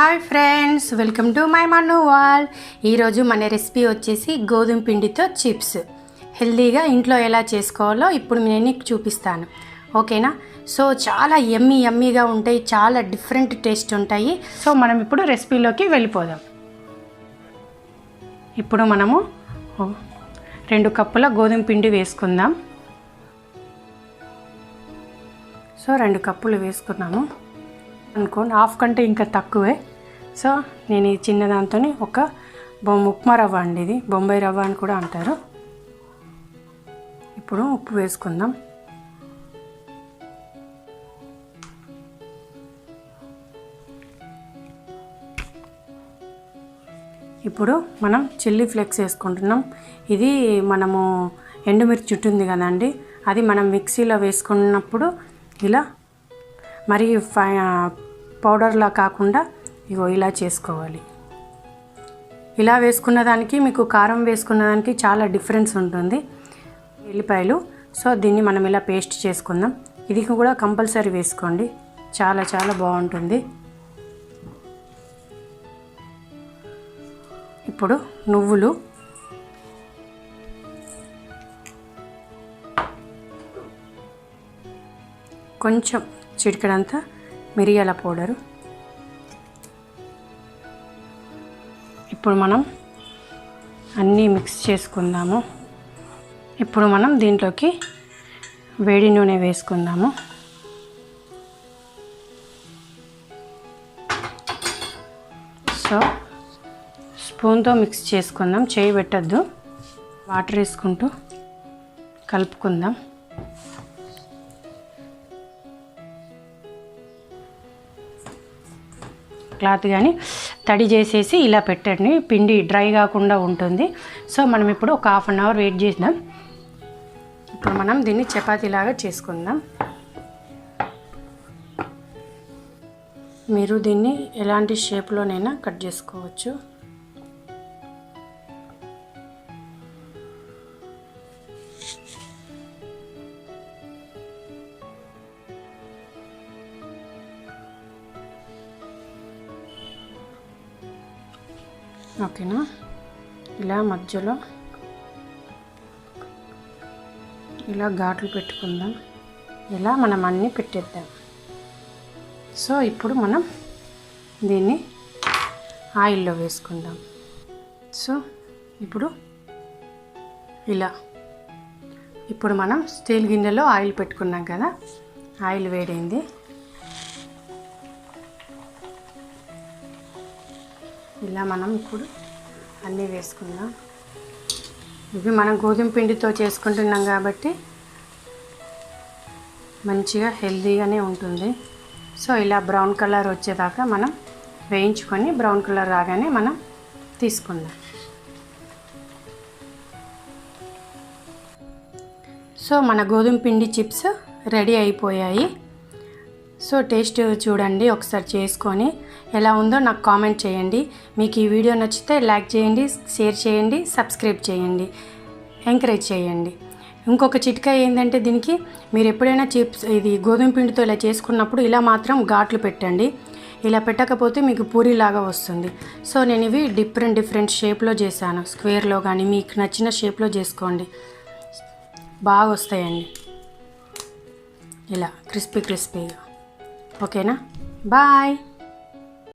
Hi friends, welcome to my Manu wall. ఈరోజు మన recipe వచ్చేసి గోధుమ పిండితో చిప్స్. హెల్తీగా ఇంట్లో ఎలా చేసుకోవాలో ఇప్పుడు నేను నీకు చూపిస్తాను, ఓకేనా? సో చాలా యమ్మీగా ఉంటాయి, చాలా డిఫరెంట్ టేస్ట్ ఉంటాయి. సో మనం ఇప్పుడు రెసిపీలోకి వెళ్ళిపోదాం. ఇప్పుడు మనము 2 కప్పుల గోధుమ పిండి వేసుకుందాం. సో 2 కప్పులు వేసుకున్నాము అనుకోండి, హాఫ్ కంటే ఇంకా తక్కువే. సో నేను ఈ చిన్న దాంతో ఒక ఉప్మా రవ్వ అండి, ఇది బొంబాయి రవ్వ అని కూడా అంటారు. ఇప్పుడు ఉప్పు వేసుకుందాం. ఇప్పుడు మనం చిల్లీ ఫ్లేక్స్ వేసుకుంటున్నాం. ఇది మనము ఎండుమిర్చి ఉంటుంది కదండి, అది మనం మిక్సీలో వేసుకున్నప్పుడు ఇలా మరి పౌడర్లా కాకుండా ఇగో ఇలా చేసుకోవాలి. ఇలా వేసుకున్న దానికి మీకు కారం వేసుకున్న దానికి చాలా డిఫరెన్స్ ఉంటుంది. ఎల్లిపాయలు, సో దీన్ని మనం ఇలా పేస్ట్ చేసుకుందాం. ఇది కూడా కంపల్సరీ వేసుకోండి, చాలా చాలా బాగుంటుంది. ఇప్పుడు నువ్వులు, కొంచెం చిటికెడంతా మిరియాల పౌడరు. ఇప్పుడు మనం అన్నీ మిక్స్ చేసుకుందాము. ఇప్పుడు మనం దీంట్లోకి వేడి నూనె వేసుకుందాము. సో స్పూన్తో మిక్స్ చేసుకుందాం, చేయి పెట్టద్దు. వాటర్ వేసుకుంటూ కలుపుకుందాం. క్లాత్ కానీ తడి చేసేసి ఇలా పెట్టండి, పిండి డ్రై కాకుండా ఉంటుంది. సో మనం ఇప్పుడు ఒక హాఫ్ అన్ అవర్ వెయిట్ చేద్దాం. ఇప్పుడు మనం దీన్ని చపాతీలాగా చేసుకుందాం. మీరు దీన్ని ఎలాంటి షేప్లోనైనా కట్ చేసుకోవచ్చు. ఓకేనా? ఇలా మధ్యలో ఇలా ఘాట్లు పెట్టుకుందాం. ఇలా మనం అన్నీ పెట్టేద్దాం. సో ఇప్పుడు మనం దీన్ని ఆయిల్లో వేసుకుందాం. సో ఇప్పుడు ఇలా ఇప్పుడు మనం స్టీల్ గిన్నెలో ఆయిల్ పెట్టుకున్నాం కదా, ఆయిల్ వేడైంది. ఇలా మనం ఇప్పుడు అన్నీ వేసుకుందాం. ఇవి మనం గోధుమ పిండితో చేసుకుంటున్నాం కాబట్టి మంచిగా హెల్తీగానే ఉంటుంది. సో ఇలా బ్రౌన్ కలర్ వచ్చేదాకా మనం వేయించుకొని బ్రౌన్ కలర్ రాగానే మనం తీసుకుందాం. సో మన గోధుమ పిండి చిప్స్ రెడీ అయిపోయాయి. సో టేస్ట్ చూడండి, ఒకసారి చేసుకొని ఎలా ఉందో నాకు కామెంట్ చేయండి. మీకు ఈ వీడియో నచ్చితే లైక్ చేయండి, షేర్ చేయండి, సబ్స్క్రైబ్ చేయండి, ఎంకరేజ్ చేయండి. ఇంకొక చిట్కా ఏంటంటే, దీనికి మీరు ఎప్పుడైనా చిప్స్ ఇది గోధుమ పిండితో ఇలా చేసుకున్నప్పుడు ఇలా మాత్రం ఘాట్లు పెట్టండి. ఇలా పెట్టకపోతే మీకు పూరీలాగా వస్తుంది. సో నేను ఇవి డిఫరెంట్ షేప్లో చేశాను. స్క్వేర్లో కానీ మీకు నచ్చిన షేప్లో చేసుకోండి, బాగా వస్తాయండి ఇలా క్రిస్పీగా. ఓకేనా? బాయ్.